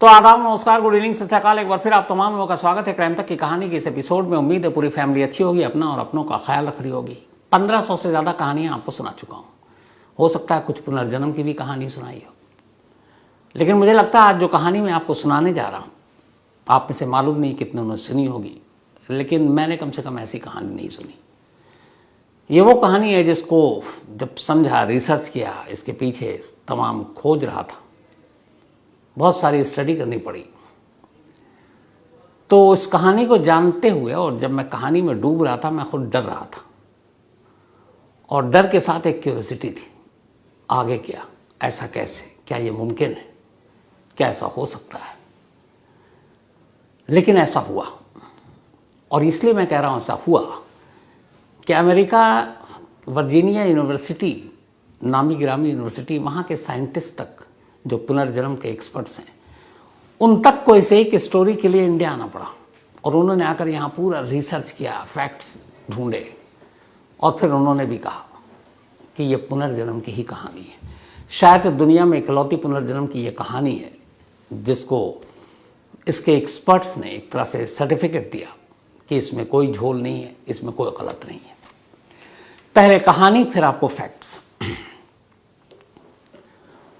तो आदाब, नमस्कार, गुड इवनिंग, सत श्री अकाल। एक बार फिर आप तमाम लोगों का स्वागत है क्राइम तक की कहानी के इस एपिसोड में। उम्मीद है पूरी फैमिली अच्छी होगी, अपना और अपनों का ख्याल रख रही होगी। 1500 से ज़्यादा कहानियाँ आपको सुना चुका हूँ। हो सकता है कुछ पुनर्जन्म की भी कहानी सुनाई हो, लेकिन मुझे लगता है आज जो कहानी मैं आपको सुनाने जा रहा हूँ, आप में से मालूम नहीं कितने उन्होंने सुनी होगी, लेकिन मैंने कम से कम ऐसी कहानी नहीं सुनी। ये वो कहानी है जिसको जब समझा, रिसर्च किया, इसके पीछे तमाम खोज रहा था, बहुत सारी स्टडी करनी पड़ी। तो इस कहानी को जानते हुए और जब मैं कहानी में डूब रहा था, मैं खुद डर रहा था और डर के साथ एक क्यूरियोसिटी थी। आगे क्या, ऐसा कैसे, क्या ये मुमकिन है, क्या ऐसा हो सकता है? लेकिन ऐसा हुआ, और इसलिए मैं कह रहा हूं ऐसा हुआ कि अमेरिका वर्जीनिया यूनिवर्सिटी, नामी गिरामी यूनिवर्सिटी, वहाँ के साइंटिस्ट तक जो पुनर्जन्म के एक्सपर्ट्स हैं, उन तक को इसे एक स्टोरी के लिए इंडिया आना पड़ा। और उन्होंने आकर यहाँ पूरा रिसर्च किया, फैक्ट्स ढूंढे, और फिर उन्होंने भी कहा कि ये पुनर्जन्म की ही कहानी है। शायद दुनिया में इकलौती पुनर्जन्म की ये कहानी है जिसको इसके एक्सपर्ट्स ने एक तरह से सर्टिफिकेट दिया कि इसमें कोई झोल नहीं है, इसमें कोई गलत नहीं है। पहले कहानी, फिर आपको फैक्ट्स।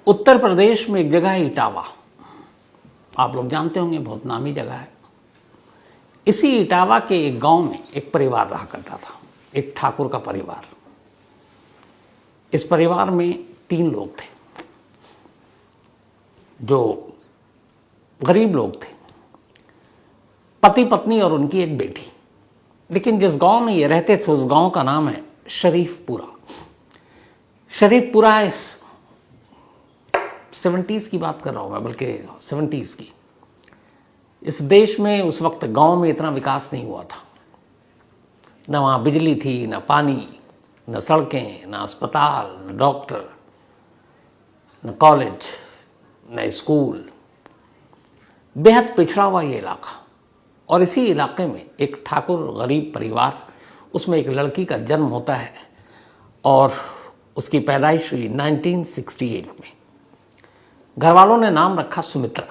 उत्तर प्रदेश में एक जगह है इटावा, आप लोग जानते होंगे, बहुत नामी जगह है। इसी इटावा के एक गांव में एक परिवार रहा करता था, एक ठाकुर का परिवार। इस परिवार में 3 लोग थे जो गरीब लोग थे, पति पत्नी और उनकी एक बेटी। लेकिन जिस गांव में ये रहते थे उस गांव का नाम है शरीफपुरा। शरीफपुरा इस 70s की बात कर रहा हूं मैं, बल्कि 70s की। इस देश में उस वक्त गांव में इतना विकास नहीं हुआ था। न वहाँ बिजली थी, न पानी, न सड़कें, न अस्पताल, न डॉक्टर, न कॉलेज, न स्कूल। बेहद पिछड़ा हुआ ये इलाका। और इसी इलाके में एक ठाकुर गरीब परिवार, उसमें एक लड़की का जन्म होता है और उसकी पैदाइश हुई 1968 में। घर वालों ने नाम रखा सुमित्रा।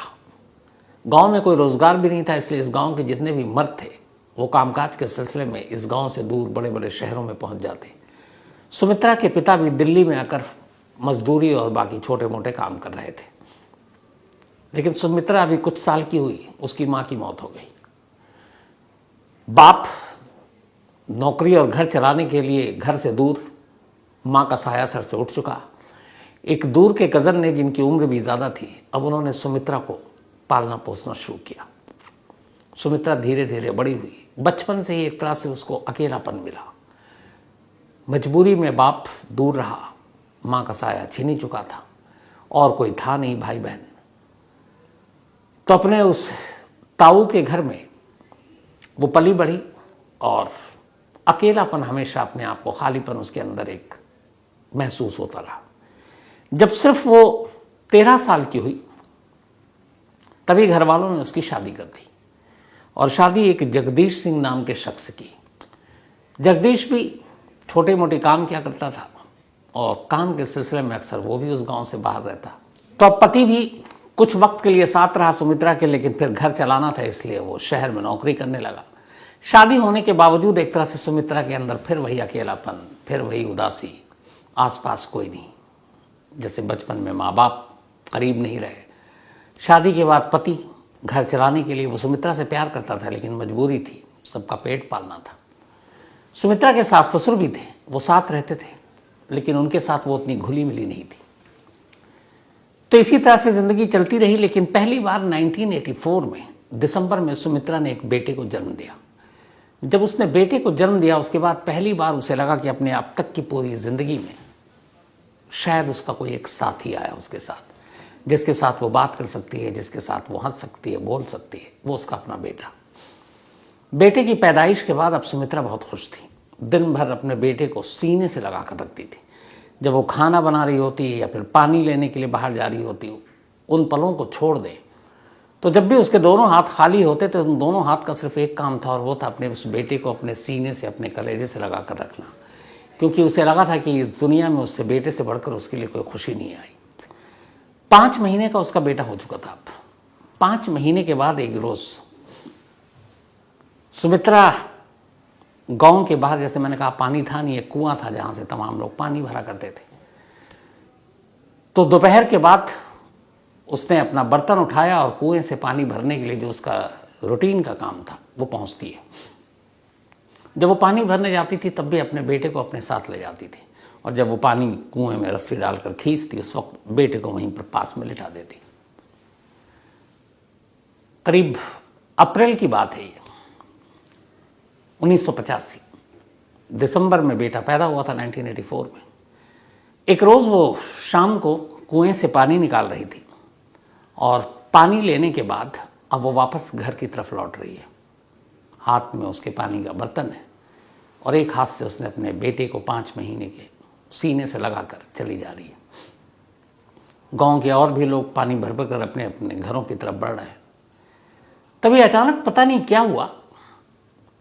गांव में कोई रोजगार भी नहीं था, इसलिए इस गांव के जितने भी मर्द थे वो कामकाज के सिलसिले में इस गांव से दूर बड़े बड़े शहरों में पहुंच जाते। सुमित्रा के पिता भी दिल्ली में आकर मजदूरी और बाकी छोटे मोटे काम कर रहे थे। लेकिन सुमित्रा अभी कुछ साल की हुई, उसकी मां की मौत हो गई। बाप नौकरी और घर चलाने के लिए घर से दूर, मां का साया सर से उठ चुका। एक दूर के कज़न ने, जिनकी उम्र भी ज़्यादा थी, अब उन्होंने सुमित्रा को पालना पोसना शुरू किया। सुमित्रा धीरे धीरे बड़ी हुई। बचपन से ही एक तरह से उसको अकेलापन मिला। मजबूरी में बाप दूर रहा, माँ का साया छीन ही चुका था और कोई था नहीं भाई बहन। तो अपने उस ताऊ के घर में वो पली बढ़ी और अकेलापन, हमेशा अपने आप को खालीपन उसके अंदर एक महसूस होता रहा। जब सिर्फ वो 13 साल की हुई तभी घर वालों ने उसकी शादी कर दी, और शादी एक जगदीश सिंह नाम के शख्स की। जगदीश भी छोटे मोटे काम किया करता था और काम के सिलसिले में अक्सर वो भी उस गांव से बाहर रहता। तो अब पति भी कुछ वक्त के लिए साथ रहा सुमित्रा के, लेकिन फिर घर चलाना था इसलिए वो शहर में नौकरी करने लगा। शादी होने के बावजूद एक तरह से सुमित्रा के अंदर फिर वही अकेलापन, फिर वही उदासी, आसपास कोई नहीं। जैसे बचपन में माँ बाप करीब नहीं रहे। शादी के बाद पति घर चलाने के लिए, वो सुमित्रा से प्यार करता था लेकिन मजबूरी थी, सबका पेट पालना था। सुमित्रा के सास ससुर भी थे, वो साथ रहते थे, लेकिन उनके साथ वो उतनी घुली मिली नहीं थी। तो इसी तरह से जिंदगी चलती रही। लेकिन पहली बार 1984 में दिसंबर में सुमित्रा ने एक बेटे को जन्म दिया। जब उसने बेटे को जन्म दिया, उसके बाद पहली बार उसे लगा कि अपने अब तक की पूरी जिंदगी में शायद उसका कोई एक साथी आया उसके साथ, जिसके साथ वो बात कर सकती है, जिसके साथ वो हंस सकती है, बोल सकती है। वो उसका अपना बेटा। बेटे की पैदाइश के बाद अब सुमित्रा बहुत खुश थी। दिन भर अपने बेटे को सीने से लगा कर रखती थी। जब वो खाना बना रही होती या फिर पानी लेने के लिए बाहर जा रही होती, उन पलों को छोड़ दे। तो जब भी उसके दोनों हाथ खाली होते तो उन दोनों हाथ का सिर्फ एक काम था, और वो था अपने उस बेटे को अपने सीने से, अपने कलेजे से लगा कर रखना। क्योंकि उसे लगा था कि दुनिया में उससे बेटे से बढ़कर उसके लिए कोई खुशी नहीं आई। 5 महीने का उसका बेटा हो चुका था अब। 5 महीने के बाद एक रोज सुमित्रा गांव के बाहर, जैसे मैंने कहा पानी था नहीं, एक कुआं था जहां से तमाम लोग पानी भरा करते थे, तो दोपहर के बाद उसने अपना बर्तन उठाया और कुएं से पानी भरने के लिए जो उसका रूटीन का काम था वो पहुंचती है। जब वो पानी भरने जाती थी तब भी अपने बेटे को अपने साथ ले जाती थी, और जब वो पानी कुएं में रस्सी डालकर खींचती उस वक्त बेटे को वहीं पर पास में लिटा देती। करीब अप्रैल की बात है ये, 1985 दिसंबर में बेटा पैदा हुआ था 1984 में। एक रोज वो शाम को कुएं से पानी निकाल रही थी और पानी लेने के बाद अब वो वापस घर की तरफ लौट रही है। हाथ में उसके पानी का बर्तन है और एक हाथ से उसने अपने बेटे को 5 महीने के सीने से लगाकर चली जा रही है। गांव के और भी लोग पानी भर भर कर अपने अपने घरों की तरफ बढ़ रहे हैं। तभी अचानक पता नहीं क्या हुआ,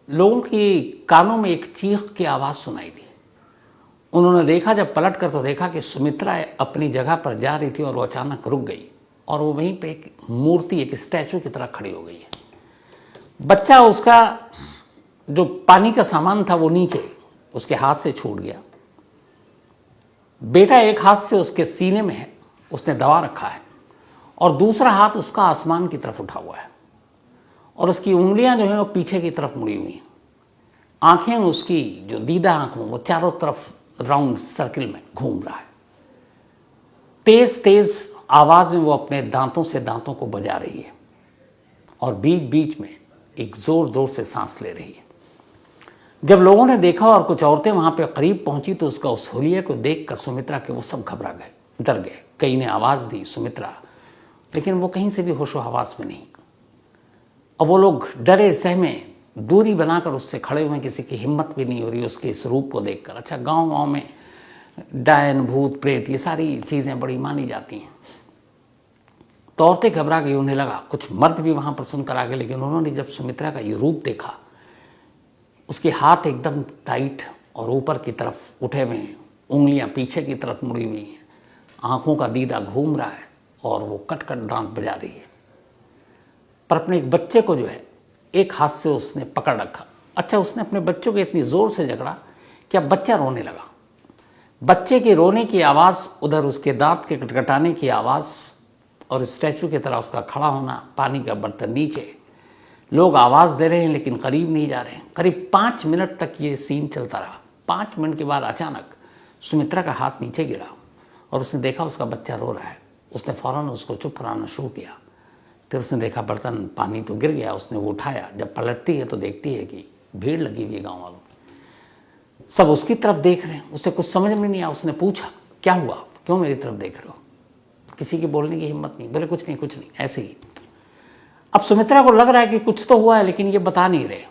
लोगों की कानों में एक चीख की आवाज़ सुनाई दी। उन्होंने देखा, जब पलट कर तो देखा कि सुमित्रा अपनी जगह पर जा रही थी और वो अचानक रुक गई और वो वहीं पे एक मूर्ति, एक स्टैचू की तरह खड़ी हो गई है। बच्चा, उसका जो पानी का सामान था वो नीचे उसके हाथ से छूट गया। बेटा एक हाथ से उसके सीने में है, उसने दबा रखा है, और दूसरा हाथ उसका आसमान की तरफ उठा हुआ है और उसकी उंगलियां जो हैं वो पीछे की तरफ मुड़ी हुई हैं। आंखें उसकी जो दीदा आंख वो चारों तरफ राउंड सर्किल में घूम रहा है। तेज तेज आवाज में वो अपने दांतों से दांतों को बजा रही है और बीच बीच में एक जोर जोर से सांस ले रही है। जब लोगों ने देखा और कुछ औरतें वहां पे करीब पहुंची तो उसका उस हुलिये को देखकर सुमित्रा के वो सब घबरा गए, डर गए। कई ने आवाज दी सुमित्रा, लेकिन वो कहीं से भी होशो हवास में नहीं। अब वो लोग डरे सहमे दूरी बनाकर उससे खड़े हुए, किसी की हिम्मत भी नहीं हो रही उसके इस रूप को देखकर। अच्छा, गांव गांव में डायन, भूत, प्रेत, ये सारी चीजें बड़ी मानी जाती हैं। तो औरतें घबरा गई, उन्हें लगा, कुछ मर्द भी वहां पर सुनकर आ गए, लेकिन उन्होंने जब सुमित्रा का ये रूप देखा, उसके हाथ एकदम टाइट और ऊपर की तरफ उठे हुए हैं, उंगलियां पीछे की तरफ मुड़ी हुई हैं, आंखों का दीदा घूम रहा है और वो कट कट दांत बजा रही है। पर अपने एक बच्चे को जो है एक हाथ से उसने पकड़ रखा। अच्छा, उसने अपने बच्चों को इतनी जोर से जकड़ा कि अब बच्चा रोने लगा। बच्चे के रोने की आवाज़, उधर उसके दांत के कटकटाने की आवाज़ और स्टैचू की तरह उसका खड़ा होना, पानी का बर्तन नीचे, लोग आवाज़ दे रहे हैं लेकिन करीब नहीं जा रहे हैं। करीब 5 मिनट तक ये सीन चलता रहा। 5 मिनट के बाद अचानक सुमित्रा का हाथ नीचे गिरा और उसने देखा उसका बच्चा रो रहा है। उसने फ़ौरन उसको चुप कराना शुरू किया। फिर उसने देखा बर्तन, पानी तो गिर गया, उसने वो उठाया। जब पलटती है तो देखती है कि भीड़ लगी हुई है, गाँव वालों सब उसकी तरफ देख रहे हैं। उसे कुछ समझ में नहीं आया। उसने पूछा, क्या हुआ, क्यों मेरी तरफ देख रहे हो? किसी की बोलने की हिम्मत नहीं, बोले कुछ नहीं कुछ नहीं, ऐसे ही। अब सुमित्रा को लग रहा है कि कुछ तो हुआ है लेकिन ये बता नहीं रहे,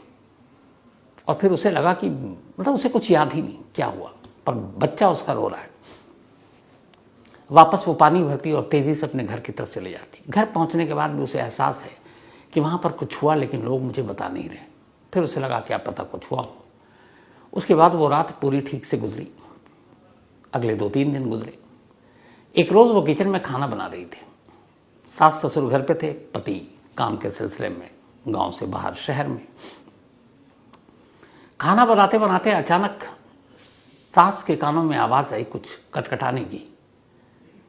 और फिर उसे लगा कि मतलब उसे कुछ याद ही नहीं क्या हुआ, पर बच्चा उसका रो रहा है। वापस वो पानी भरती और तेजी से अपने घर की तरफ चली जाती। घर पहुंचने के बाद भी उसे एहसास है कि वहां पर कुछ हुआ लेकिन लोग मुझे बता नहीं रहे। फिर उसे लगा क्या पता कुछ हुआ हो। उसके बाद वो रात पूरी ठीक से गुजरी। अगले 2-3 दिन गुजरे। एक रोज वो किचन में खाना बना रही थी। सास ससुर घर पे थे, पति काम के सिलसिले में गांव से बाहर शहर में। खाना बनाते बनाते अचानक सास के कानों में आवाज आई कुछ कटकटाने की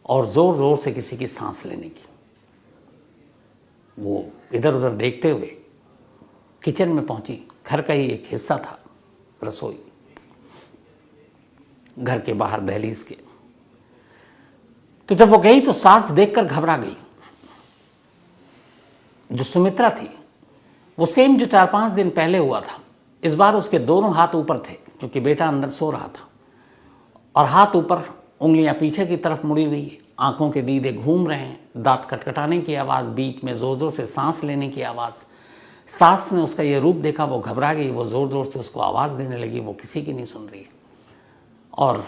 और जोर जोर से किसी की सांस लेने की। वो इधर उधर देखते हुए किचन में पहुंची। घर का ही एक हिस्सा था रसोई, घर के बाहर दहलीज के। तो जब वो गई तो सास देखकर घबरा गई। जो सुमित्रा थी वो सेम जो 4-5 दिन पहले हुआ था। इस बार उसके दोनों हाथ ऊपर थे क्योंकि बेटा अंदर सो रहा था, और हाथ ऊपर, उंगलियां पीछे की तरफ मुड़ी हुई, आंखों के दीदे घूम रहे हैं, दांत कटकटाने की आवाज़, बीच में जोर जोर से सांस लेने की आवाज़। सास ने उसका ये रूप देखा, वो घबरा गई, वो जोर जोर से उसको आवाज़ देने लगी, वो किसी की नहीं सुन रही है। और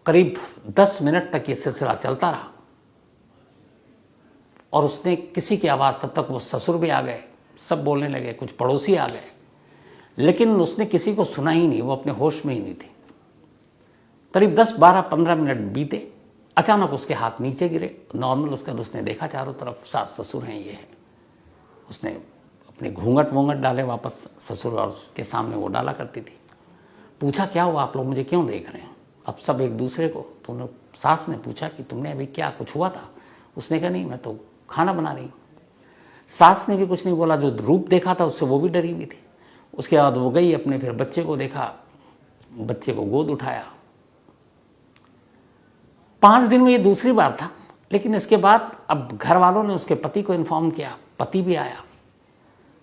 करीब 10 मिनट तक ये सिलसिला चलता रहा और उसने किसी की आवाज़, तब तक वो ससुर भी आ गए, सब बोलने लगे, कुछ पड़ोसी आ गए, लेकिन उसने किसी को सुना ही नहीं। वो अपने होश में ही नहीं थी। करीब 10, 12, 15 मिनट बीते। अचानक उसके हाथ नीचे गिरे। नॉर्मल उसका उसने देखा चारों तरफ सास ससुर हैं ये है। उसने अपने घूंघट वूंघट डाले वापस, ससुर और के सामने वो डाला करती थी। पूछा क्या हुआ, आप लोग मुझे क्यों देख रहे हैं? अब सब एक दूसरे को, तो सास ने पूछा कि तुमने अभी क्या, कुछ हुआ था? उसने कहा नहीं, मैं तो खाना बना रही हूँ। सास ने भी कुछ नहीं बोला, जो रूप देखा था उससे वो भी डरी हुई थी। उसके बाद वो गई अपने, फिर बच्चे को देखा, बच्चे को गोद उठाया। 5 दिन में ये दूसरी बार था, लेकिन इसके बाद अब घर वालों ने उसके पति को इन्फॉर्म किया, पति भी आया,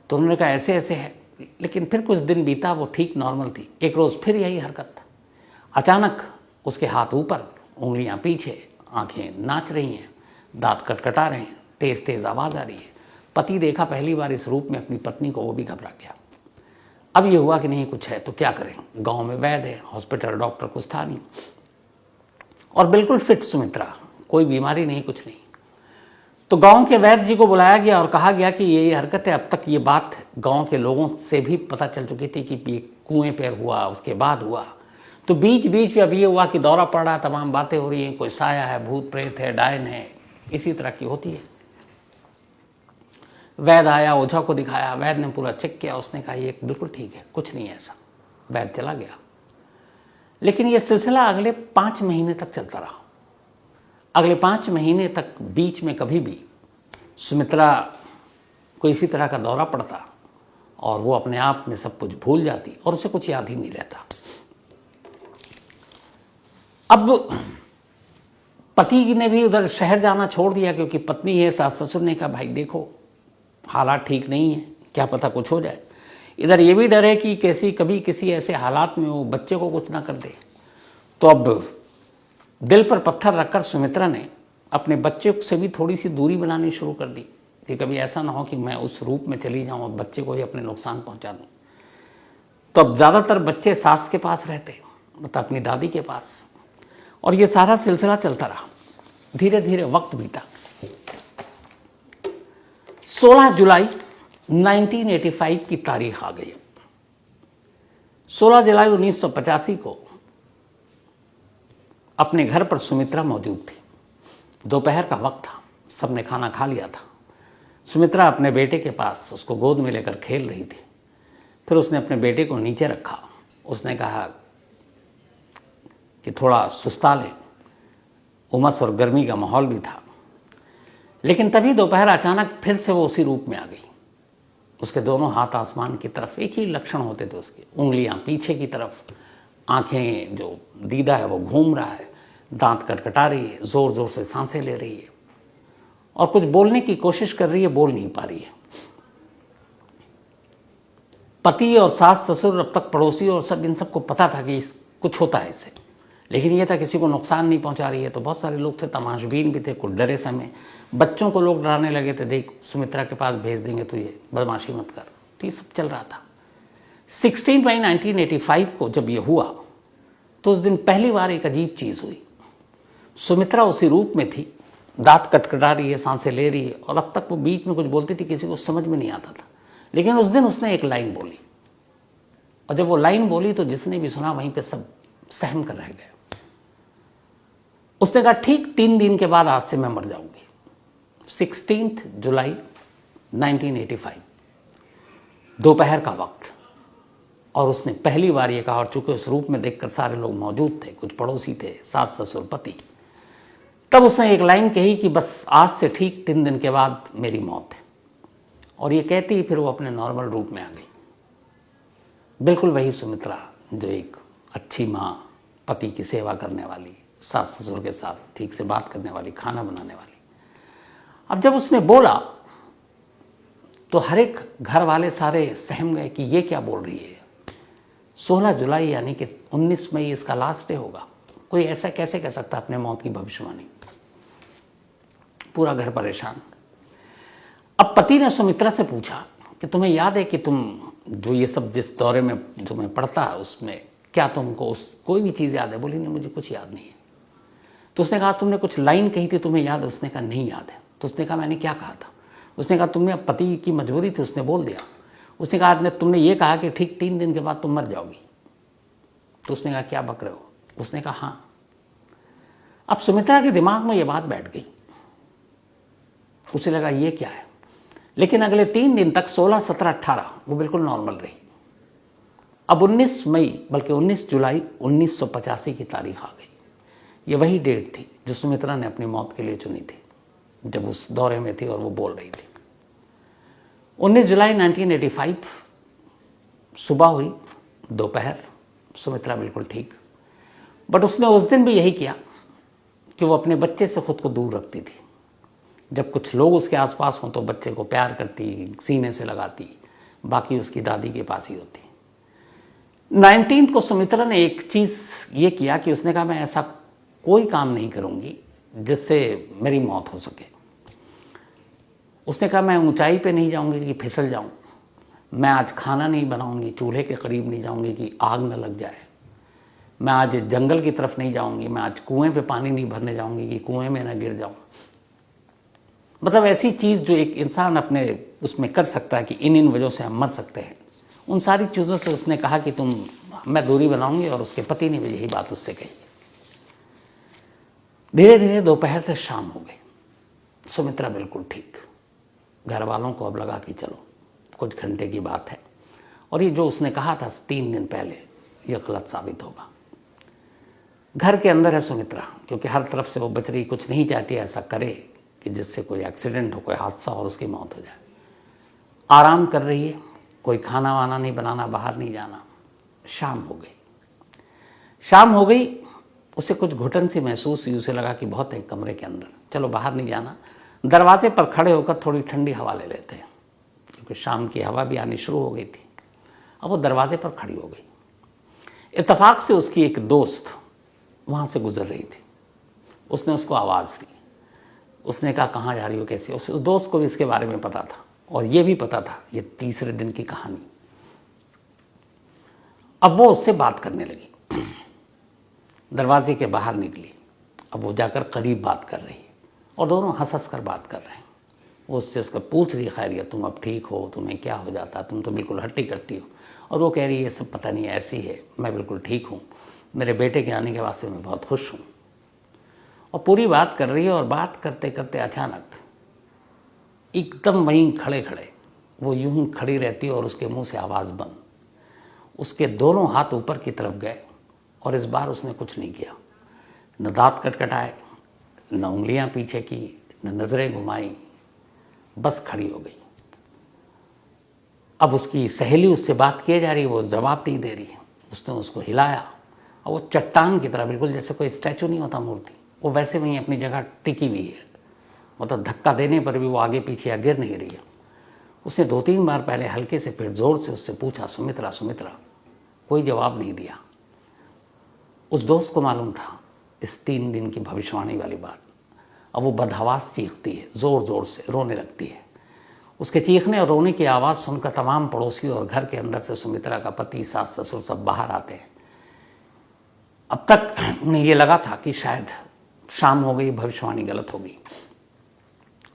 तो उन्होंने कहा ऐसे ऐसे है। लेकिन फिर कुछ दिन बीता, वो ठीक नॉर्मल थी। एक रोज़ फिर यही हरकत। अचानक उसके हाथ ऊपर, उंगलियां पीछे, आंखें नाच रही हैं, दांत कटकटा रहे हैं, तेज तेज आवाज़ आ रही है। पति देखा पहली बार इस रूप में अपनी पत्नी को, वो भी घबरा गया। अब ये हुआ कि नहीं कुछ है तो क्या करें, गांव में वैद्य है, हॉस्पिटल डॉक्टर कुछ था नहीं, और बिल्कुल फिट सुमित्रा, कोई बीमारी नहीं, कुछ नहीं। तो गांव के वैद्य जी को बुलाया गया और कहा गया कि ये हरकत है। अब तक ये बात गांव के लोगों से भी पता चल चुकी थी कि ये कुएं पर हुआ, उसके बाद हुआ। तो बीच बीच में अब ये हुआ कि दौरा पड़ रहा, तमाम बातें हो रही हैं, कोई साया है, भूत प्रेत है, डायन है, इसी तरह की होती है। वैद्य आया, ओझा को दिखाया, वैद्य ने पूरा चेक किया, उसने कहा ये बिल्कुल ठीक है, कुछ नहीं है ऐसा। वैद्य चला गया। लेकिन ये सिलसिला अगले 5 महीने तक चलता रहा। अगले 5 महीने तक बीच में कभी भी सुमित्रा को इसी तरह का दौरा पड़ता और वो अपने आप में सब कुछ भूल जाती और उसे कुछ याद ही नहीं रहता। अब पति ने भी उधर शहर जाना छोड़ दिया, क्योंकि पत्नी है, सास ससुर ने कहा भाई देखो हालात ठीक नहीं है, क्या पता कुछ हो जाए। इधर ये भी डर है कि कभी किसी ऐसे हालात में वो बच्चे को कुछ ना कर दे। तो अब दिल पर पत्थर रखकर सुमित्रा ने अपने बच्चे से भी थोड़ी सी दूरी बनानी शुरू कर दी, कि कभी ऐसा ना हो कि मैं उस रूप में चली जाऊं और बच्चे को ही अपने नुकसान पहुंचा दूं। तो अब ज़्यादातर बच्चे सास के पास रहते, मतलब अपनी दादी के पास, और ये सारा सिलसिला चलता रहा। धीरे धीरे वक्त बीता। 16 जुलाई 1985 की तारीख आ गई। 16 जुलाई 1985 को अपने घर पर सुमित्रा मौजूद थी। दोपहर का वक्त था, सबने खाना खा लिया था। सुमित्रा अपने बेटे के पास उसको गोद में लेकर खेल रही थी। फिर उसने अपने बेटे को नीचे रखा। उसने कहा कि थोड़ा सुस्ता ले, उमस और गर्मी का माहौल भी था। लेकिन तभी दोपहर अचानक फिर से वो उसी रूप में आ गई। उसके दोनों हाथ आसमान की तरफ, एक ही लक्षण होते थे उसके, उंगलियां पीछे की तरफ, आंखें, जो दीदा है वो घूम रहा है, दांत कटकटा रही है, जोर जोर से सांसें ले रही है और कुछ बोलने की कोशिश कर रही है, बोल नहीं पा रही है। पति और सास ससुर, अब तक पड़ोसी और सब, इन सबको पता था कि कुछ होता है इससे, लेकिन ये था किसी को नुकसान नहीं पहुंचा रही है। तो बहुत सारे लोग थे, तमाशबीन भी थे, कुछ डरे समय। बच्चों को लोग डराने लगे थे, देख सुमित्रा के पास भेज देंगे तो ये बदमाशी मत कर। तो ये सब चल रहा था। 16 मई 1985 को जब ये हुआ तो उस दिन पहली बार एक अजीब चीज़ हुई। सुमित्रा उसी रूप में थी, दांत कटकटा रही है, सांसें ले रही है, और अब तक वो बीच में कुछ बोलती थी, किसी को समझ में नहीं आता था। लेकिन उस दिन उसने एक लाइन बोली, और जब वो लाइन बोली तो जिसने भी सुना वहीं पे सब सहम कर रह गए। उसने कहा ठीक 3 दिन के बाद आज से मैं मर जाऊंगी। 16 जुलाई 1985, दोपहर का वक्त। और उसने पहली बार ये कहा, और चूंकि उस रूप में देखकर सारे लोग मौजूद थे, कुछ पड़ोसी थे, सास ससुर पति, तब उसने एक लाइन कही कि बस आज से ठीक 3 दिन के बाद मेरी मौत है। और ये कहती ही फिर वो अपने नॉर्मल रूप में आ गई। बिल्कुल वही सुमित्रा जो एक अच्छी माँ, पति की सेवा करने वाली, सास ससुर के साथ ठीक से बात करने वाली, खाना बनाने वाली। अब जब उसने बोला तो हर एक घर वाले सारे सहम गए कि ये क्या बोल रही है। 16 जुलाई यानी कि 19 मई इसका लास्ट डे होगा। कोई ऐसा कैसे कह सकता अपने मौत की भविष्यवाणी। पूरा घर परेशान। अब पति ने सुमित्रा से पूछा कि तुम्हें याद है कि तुम जो ये सब जिस दौरे में जो मैं पढ़ता है उसमें क्या तुमको कोई भी चीज़ याद है? बोली नहीं, मुझे कुछ याद नहीं है। तो उसने कहा तुमने कुछ लाइन कही थी, तुम्हें याद है? उसने कहा नहीं याद है। तो उसने कहा मैंने क्या कहा था? उसने कहा तुमने पति की मजबूरी थी, उसने बोल दिया। उसने कहा तुमने ये कहा कि ठीक 3 दिन के बाद तुम मर जाओगी। तो उसने कहा क्या बक रहे हो? उसने कहा हाँ। अब सुमित्रा के दिमाग में ये बात बैठ गई। उसे लगा ये क्या है, लेकिन अगले 3 दिन तक 16, 17, 18 वो बिल्कुल नॉर्मल रही। अब 19 मई बल्कि 19 जुलाई 1985 की तारीख आ गई। ये वही डेट थी जो सुमित्रा ने अपनी मौत के लिए चुनी थी, जब उस दौरे में थी और वो बोल रही थी। 19 जुलाई 1985 सुबह हुई, दोपहर, सुमित्रा बिल्कुल ठीक। बट उसने उस दिन भी यही किया कि वो अपने बच्चे से खुद को दूर रखती थी। जब कुछ लोग उसके आसपास हों तो बच्चे को प्यार करती, सीने से लगाती, बाकी उसकी दादी के पास ही होती। 19 को सुमित्रा ने एक चीज़ ये किया कि उसने कहा मैं ऐसा कोई काम नहीं करूँगी जिससे मेरी मौत हो सके। उसने कहा मैं ऊंचाई पे नहीं जाऊँगी कि फिसल जाऊँ, मैं आज खाना नहीं बनाऊँगी, चूल्हे के करीब नहीं जाऊँगी कि आग न लग जाए, मैं आज जंगल की तरफ नहीं जाऊँगी, मैं आज कुएं पे पानी नहीं भरने जाऊँगी कि कुएं में न गिर जाऊँ। मतलब ऐसी चीज़ जो एक इंसान अपने उसमें कर सकता है कि इन वजहों से हम मर सकते हैं, उन सारी चीज़ों से उसने कहा कि मैं दूरी बनाऊंगी। और उसके पति ने भी यही बात उससे कही। धीरे धीरे दोपहर से शाम हो गई, सुमित्रा बिल्कुल ठीक। घर वालों को अब लगा कि चलो कुछ घंटे की बात है और ये जो उसने कहा था 3 दिन पहले ये गलत साबित होगा। घर के अंदर है सुमित्रा, क्योंकि हर तरफ से वो बच रही, कुछ नहीं चाहती ऐसा करे कि जिससे कोई एक्सीडेंट हो, कोई हादसा और उसकी मौत हो जाए। आराम कर रही है, कोई खाना वाना नहीं बनाना, बाहर नहीं जाना। शाम हो गई। शाम हो गई, उसे कुछ घुटन सी महसूस हुई। उसे लगा कि बहुत है कमरे के अंदर, चलो बाहर नहीं जाना, दरवाजे पर खड़े होकर थोड़ी ठंडी हवा ले लेते हैं, क्योंकि शाम की हवा भी आनी शुरू हो गई थी। अब वो दरवाजे पर खड़ी हो गई। इत्तेफाक से उसकी एक दोस्त वहाँ से गुजर रही थी। उसने उसको आवाज़ दी। उसने कहा कहाँ जा रही हो, कैसी? उस दोस्त को भी इसके बारे में पता था और ये भी पता था ये तीसरे दिन की कहानी। अब वो उससे बात करने लगी, दरवाजे के बाहर निकली। अब वो जाकर करीब बात कर रही है और दोनों हंस हंस कर बात कर रहे हैं। वो उससे उसका पूछ रही खैरियत, तुम अब ठीक हो, तुम्हें क्या हो जाता, तुम तो बिल्कुल हट्टी कट्टी हो। और वो कह रही है ये सब पता नहीं ऐसी है, मैं बिल्कुल ठीक हूँ, मेरे बेटे के आने के बाद से मैं बहुत खुश हूँ। और पूरी बात कर रही है और बात करते करते अचानक एकदम वहीं खड़े खड़े वो यूं ही खड़ी रहती और उसके मुंह से आवाज़ बंद। उसके दोनों हाथ ऊपर की तरफ गए और इस बार उसने कुछ नहीं किया, न दांत कटकटाए, न उंगलियां पीछे की, न नज़रें घुमाई, बस खड़ी हो गई। अब उसकी सहेली उससे बात किए जा रही है, वो जवाब नहीं दे रही है। उसने उसको हिलाया और वो चट्टान की तरह, बिल्कुल जैसे कोई स्टैचू नहीं होता मूर्ति, वो वैसे वहीं अपनी जगह टिकी हुई है। मतलब धक्का देने पर भी वो आगे पीछे या गिर नहीं रही है। उसने 2-3 बार पहले हल्के से, फिर जोर से उससे पूछा सुमित्रा सुमित्रा, कोई जवाब नहीं दिया। उस दोस्त को मालूम था इस 3 दिन की भविष्यवाणी वाली बात। अब वो बदहवास चीखती है, ज़ोर ज़ोर से रोने लगती है। उसके चीखने और रोने की आवाज़ सुनकर तमाम पड़ोसी और घर के अंदर से सुमित्रा का पति, सास, ससुर सब बाहर आते हैं। अब तक उन्हें ये लगा था कि शायद शाम हो गई, भविष्यवाणी गलत हो गई।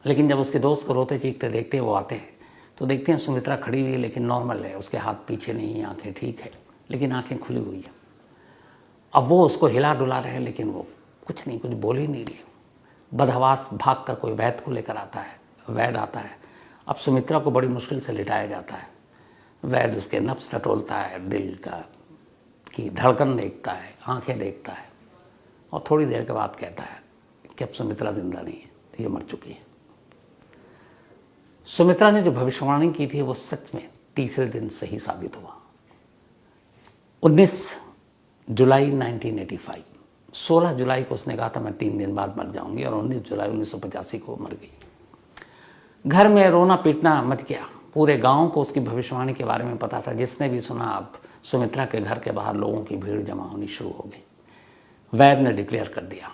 लेकिन जब उसके दोस्त को रोते चीखते देखते हैं, वो आते हैं तो देखते हैं सुमित्रा खड़ी हुई है, लेकिन नॉर्मल है, उसके हाथ पीछे नहीं है, आंखें ठीक है, लेकिन आंखें खुली हुई है। अब वो उसको हिला डुला रहे हैं, लेकिन वो कुछ बोल ही नहीं रही। बदहवास भाग कर कोई वैद्य को लेकर आता है, वैद्य आता है। अब सुमित्रा को बड़ी मुश्किल से लिटाया जाता है। वैद्य उसके नब्ज टटोलता है, दिल की धड़कन देखता है, आंखें देखता है और थोड़ी देर के बाद कहता है कि अब सुमित्रा जिंदा नहीं है, ये मर चुकी है। सुमित्रा ने जो भविष्यवाणी की थी वो सच में तीसरे दिन सही साबित हुआ। 19 जुलाई 1985, 16 जुलाई को उसने कहा था मैं 3 दिन बाद मर जाऊंगी और 19 जुलाई 1985 को मर गई। घर में रोना पीटना मच गया। पूरे गांव को उसकी भविष्यवाणी के बारे में पता था। जिसने भी सुना, अब सुमित्रा के घर के बाहर लोगों की भीड़ जमा होनी शुरू हो गई। वैद्य ने डिक्लेयर कर दिया।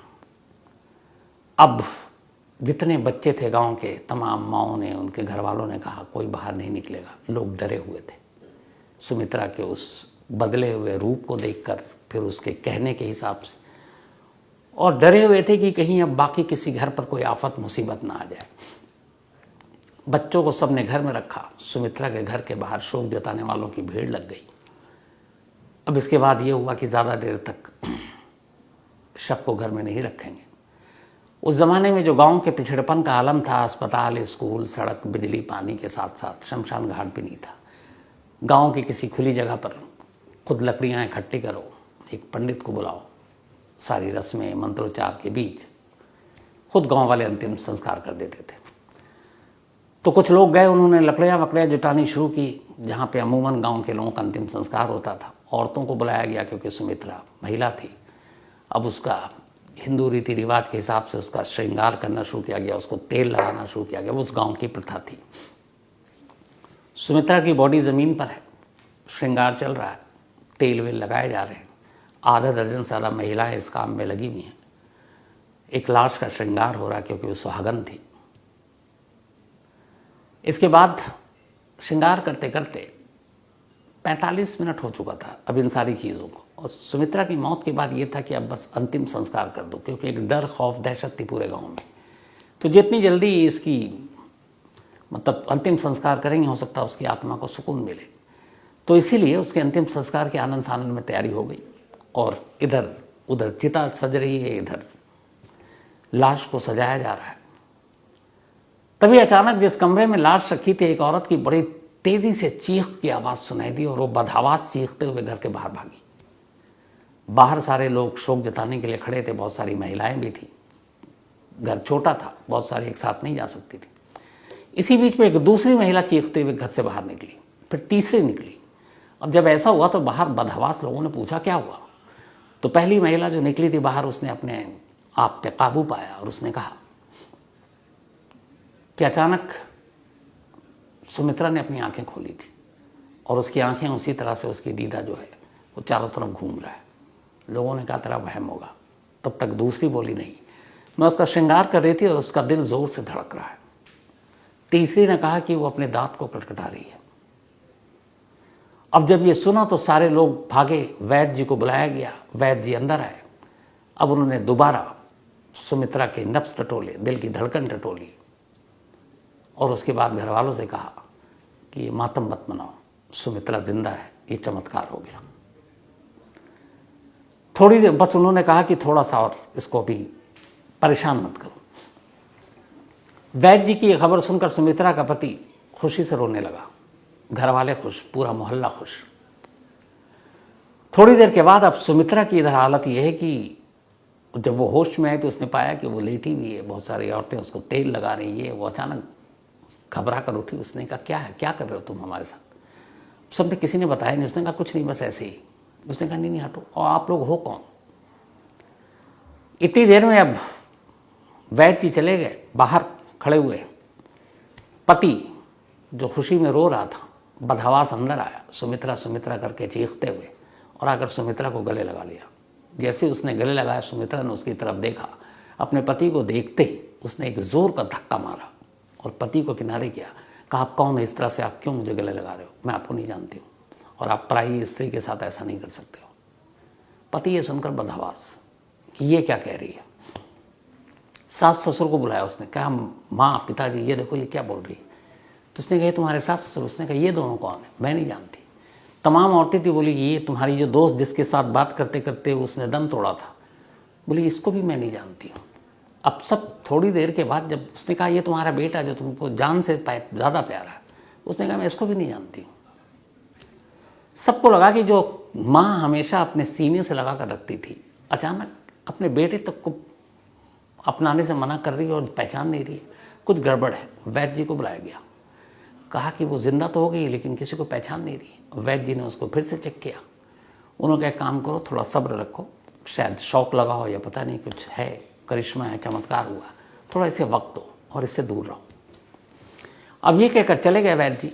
अब जितने बच्चे थे गांव के, तमाम माओं ने, उनके घर वालों ने कहा कोई बाहर नहीं निकलेगा। लोग डरे हुए थे सुमित्रा के उस बदले हुए रूप को देखकर, फिर उसके कहने के हिसाब से, और डरे हुए थे कि कहीं अब बाकी किसी घर पर कोई आफत मुसीबत ना आ जाए। बच्चों को सबने घर में रखा। सुमित्रा के घर के बाहर शोक जताने वालों की भीड़ लग गई। अब इसके बाद ये हुआ कि ज़्यादा देर तक शव को घर में नहीं रखेंगे। उस ज़माने में जो गांव के पिछड़ेपन का आलम था, अस्पताल, स्कूल, सड़क, बिजली, पानी के साथ साथ शमशान घाट भी नहीं था। गांव की किसी खुली जगह पर खुद लकड़ियाँ इकट्ठी करो, एक पंडित को बुलाओ, सारी रस्में मंत्रोच्चार के बीच खुद गांव वाले अंतिम संस्कार कर देते थे। तो कुछ लोग गए, उन्होंने लकड़ियाँ वकड़ियाँ जुटानी शुरू की। जहाँ पे अमूमन गांव के लोगों का अंतिम संस्कार होता था, औरतों को बुलाया गया क्योंकि सुमित्रा महिला थी। अब उसका हिंदू रीति रिवाज के हिसाब से उसका श्रृंगार करना शुरू किया गया, उसको तेल लगाना शुरू किया गया। वो उस गांव की प्रथा थी। सुमित्रा की बॉडी ज़मीन पर है, श्रृंगार चल रहा है, तेल वेल लगाए जा रहे हैं। आधा दर्जन से ज़्यादा महिलाएं इस काम में लगी हुई हैं। एक लाश का श्रृंगार हो रहा है क्योंकि वो सुहागन थी। इसके बाद श्रृंगार करते करते 45 मिनट हो चुका था अब इन सारी चीज़ों को। और सुमित्रा की मौत के बाद ये था कि अब बस अंतिम संस्कार कर दो, क्योंकि एक डर, खौफ, दहशत थी पूरे गांव में। तो जितनी जल्दी इसकी मतलब अंतिम संस्कार करेंगे, हो सकता है उसकी आत्मा को सुकून मिले। तो इसीलिए उसके अंतिम संस्कार के आनंद फानंद में तैयारी हो गई। और इधर उधर चिता सज रही है, इधर लाश को सजाया जा रहा है। तभी अचानक जिस कमरे में लाश रखी थी, एक औरत की बड़ी तेजी से चीख की आवाज़ सुनाई दी और वो बदहवास चीखते हुए घर के बाहर भागी। बाहर सारे लोग शोक जताने के लिए खड़े थे, बहुत सारी महिलाएं भी थी। घर छोटा था, बहुत सारी एक साथ नहीं जा सकती थी। इसी बीच में एक दूसरी महिला चीखते हुए घर से बाहर निकली, फिर तीसरी निकली। अब जब ऐसा हुआ तो बाहर बदहवास लोगों ने पूछा क्या हुआ। तो पहली महिला जो निकली थी बाहर, उसने अपने आप पे काबू पाया और उसने कहा कि अचानक सुमित्रा ने अपनी आंखें खोली थी और उसकी आंखें उसी तरह से, उसकी दीदा जो है वो चारों तरफ घूम रहा है। लोगों ने कहा तेरा वहम होगा। तब तक दूसरी बोली नहीं, मैं उसका श्रृंगार कर रही थी और उसका दिल जोर से धड़क रहा है। तीसरी ने कहा कि वो अपने दांत को कटकटा रही है। अब जब ये सुना तो सारे लोग भागे, वैद्य जी को बुलाया गया। वैद्य जी अंदर आए। अब उन्होंने दोबारा सुमित्रा के नब्ज टटोले, दिल की धड़कन टटोली और उसके बाद घर वालों से कहा कि ये मातम मत मनाओ, सुमित्रा जिंदा है, ये चमत्कार हो गया। थोड़ी देर बस उन्होंने कहा कि थोड़ा सा और इसको भी परेशान मत करो। वैद्य जी की ये खबर सुनकर सुमित्रा का पति खुशी से रोने लगा। घर वाले खुश, पूरा मोहल्ला खुश। थोड़ी देर के बाद अब सुमित्रा की इधर हालत यह है कि जब वो होश में आई तो उसने पाया कि वो लेटी हुई है, बहुत सारी औरतें उसको तेल लगा रही है। वो अचानक घबरा कर उठी। उसने कहा क्या है, क्या कर रहे हो तुम हमारे साथ। सबने, किसी ने बताया नहीं। उसने कहा कुछ नहीं, बस ऐसे ही। उसने कहा नहीं हटो, और आप लोग हो कौन। इतनी देर में अब वैद्य जी चले गए, बाहर खड़े हुए। पति जो खुशी में रो रहा था, बदहवास अंदर आया, सुमित्रा सुमित्रा करके चीखते हुए, और आकर सुमित्रा को गले लगा लिया। जैसे उसने गले लगाया, सुमित्रा ने उसकी तरफ देखा। अपने पति को देखते ही उसने एक जोर का धक्का मारा और पति को किनारे किया। कहा आप कौन है, इस तरह से आप क्यों मुझे गले लगा रहे हो, मैं आपको नहीं जानती हूँ और आप पराई स्त्री के साथ ऐसा नहीं कर सकते हो। पति ये सुनकर बदहवास कि ये क्या कह रही है। सास ससुर को बुलाया उसने, कहा माँ पिताजी ये देखो ये क्या बोल रही है। तो उसने कहा तुम्हारे सास ससुर। उसने कहा ये दोनों कौन है, मैं नहीं जानती। तमाम औरतें थी, बोली ये तुम्हारी जो दोस्त जिसके साथ बात करते करते उसने दम तोड़ा था, बोली इसको भी मैं नहीं जानती हूँ। अब सब थोड़ी देर के बाद जब उसने कहा ये तुम्हारा बेटा जो तुमको जान से ज़्यादा प्यारा है, उसने कहा मैं इसको भी नहीं जानती हूँ। सबको लगा कि जो माँ हमेशा अपने सीने से लगा कर रखती थी, अचानक अपने बेटे तक को अपनाने से मना कर रही है और पहचान नहीं रही है, कुछ गड़बड़ है। वैद्य जी को बुलाया गया। कहा कि वो जिंदा तो हो गई लेकिन किसी को पहचान नहीं रही। वैद्य जी ने उसको फिर से चेक किया। उन्होंने कहा काम करो, थोड़ा सब्र रखो, शायद शौक लगा हो या पता नहीं कुछ है, करिश्मा है, चमत्कार हुआ, थोड़ा इसे वक्त दो और इससे दूर रहो। अब ये कहकर चले गए वैद्य जी।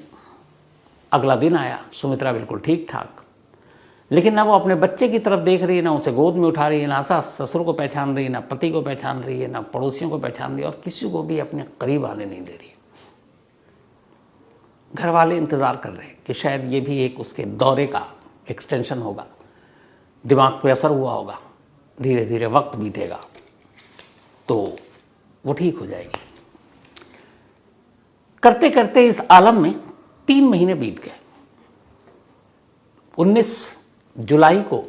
अगला दिन आया, सुमित्रा बिल्कुल ठीक ठाक, लेकिन ना वो अपने बच्चे की तरफ देख रही है, ना उसे गोद में उठा रही है, ना सास ससुर को पहचान रही है, ना पति को पहचान रही है, ना पड़ोसियों को पहचान रही है और किसी को भी अपने करीब आने नहीं दे रही है। घर वाले इंतज़ार कर रहे हैं कि शायद ये भी एक उसके दौरे का एक्सटेंशन होगा, दिमाग पे असर हुआ होगा, धीरे धीरे वक्त बीतेगा तो वो ठीक हो जाएगी। करते करते इस आलम में 3 महीने बीत गए। 19 जुलाई को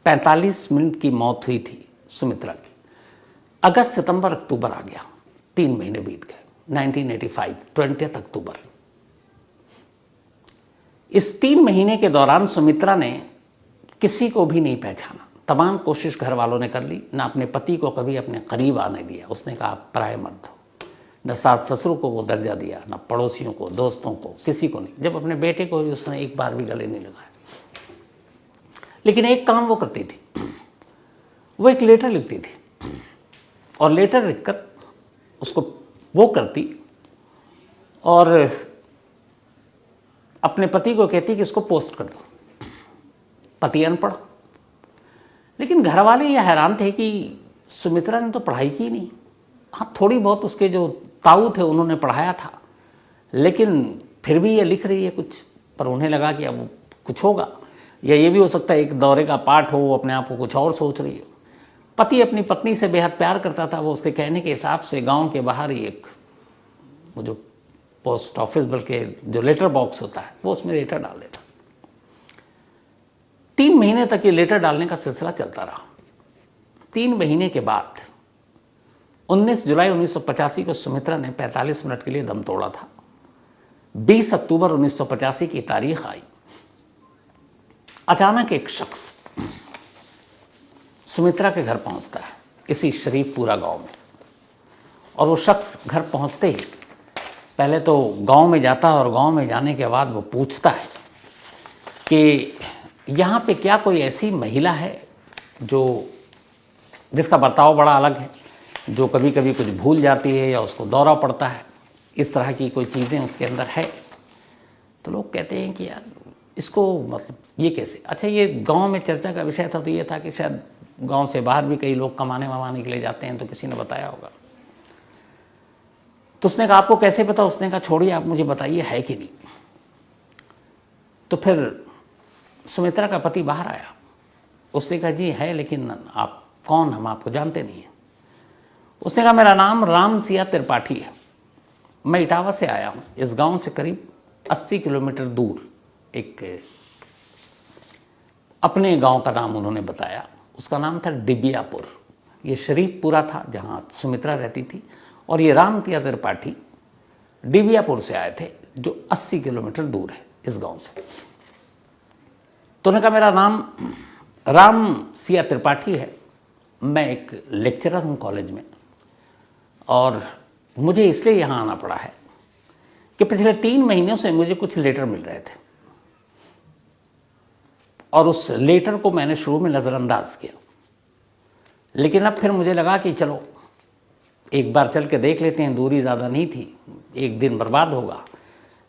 45 मिनट की मौत हुई थी सुमित्रा की। अगस्त सितंबर अक्टूबर आ गया, 3 महीने बीत गए। 1985 20 अक्टूबर। इस 3 महीने के दौरान सुमित्रा ने किसी को भी नहीं पहचाना। तमाम कोशिश घर वालों ने कर ली, ना अपने पति को कभी अपने करीब आने दिया। उसने कहा आप पराये मर्द हो। न सास ससुर को वो दर्जा दिया, न पड़ोसियों को, दोस्तों को, किसी को नहीं। जब अपने बेटे को उसने एक बार भी गले नहीं लगाया। लेकिन एक काम वो करती थी, वो एक लेटर लिखती थी और लेटर लिखकर उसको वो करती और अपने पति को कहती कि इसको पोस्ट कर दो। पति अनपढ़, लेकिन घर वाले ये हैरान थे कि सुमित्रा ने तो पढ़ाई की नहीं। हाँ, थोड़ी बहुत उसके जो ताऊ थे उन्होंने पढ़ाया था, लेकिन फिर भी ये लिख रही है कुछ। पर उन्हें लगा कि अब कुछ होगा, या ये भी हो सकता है एक दौरे का पाठ हो, वो अपने आप को कुछ और सोच रही हो। पति अपनी पत्नी से बेहद प्यार करता था। वो उसके कहने के हिसाब से गांव के बाहर ही एक वो जो पोस्ट ऑफिस, बल्कि जो लेटर बॉक्स होता है, वो उसमें लेटर डाल देता। 3 महीने तक ये लेटर डालने का सिलसिला चलता रहा। 3 महीने के बाद 19 जुलाई 1985 को सुमित्रा ने 45 मिनट के लिए दम तोड़ा था। 20 अक्टूबर 1985 की तारीख आई। अचानक एक शख्स सुमित्रा के घर पहुंचता है, इसी शरीफपुरा गांव में। और वो शख्स घर पहुंचते ही पहले तो गांव में जाता है और गांव में जाने के बाद वो पूछता है कि यहाँ पे क्या कोई ऐसी महिला है जिसका बर्ताव बड़ा अलग है, जो कभी कभी कुछ भूल जाती है या उसको दौरा पड़ता है, इस तरह की कोई चीज़ें उसके अंदर है। तो लोग कहते हैं कि यार इसको मतलब ये कैसे। अच्छा, ये गांव में चर्चा का विषय था, तो ये था कि शायद गांव से बाहर भी कई लोग कमाने वमाने के लिए जाते हैं, तो किसी ने बताया होगा। तो उसने कहा आपको कैसे पता। उसने कहा छोड़िए, आप मुझे बताइए है कि नहीं। तो फिर सुमित्रा का पति बाहर आया। उसने कहा जी है, लेकिन आप कौन, हम आपको जानते नहीं हैं। उसने कहा मेरा नाम राम सिया त्रिपाठी है, मैं इटावा से आया हूँ। इस गांव से करीब 80 किलोमीटर दूर एक अपने गांव का नाम उन्होंने बताया। उसका नाम था डिबियापुर। ये शरीफपुरा था जहाँ सुमित्रा रहती थी, और ये राम सिया त्रिपाठी डिबियापुर से आए थे, जो 80 किलोमीटर दूर है इस गांव से। तो उन्होंने कहा मेरा नाम राम सिया त्रिपाठी है, मैं एक लेक्चरर हूँ कॉलेज में, और मुझे इसलिए यहाँ आना पड़ा है कि पिछले 3 महीनों से मुझे कुछ लेटर मिल रहे थे, और उस लेटर को मैंने शुरू में नज़रअंदाज किया। लेकिन अब फिर मुझे लगा कि चलो एक बार चल के देख लेते हैं, दूरी ज़्यादा नहीं थी, एक दिन बर्बाद होगा।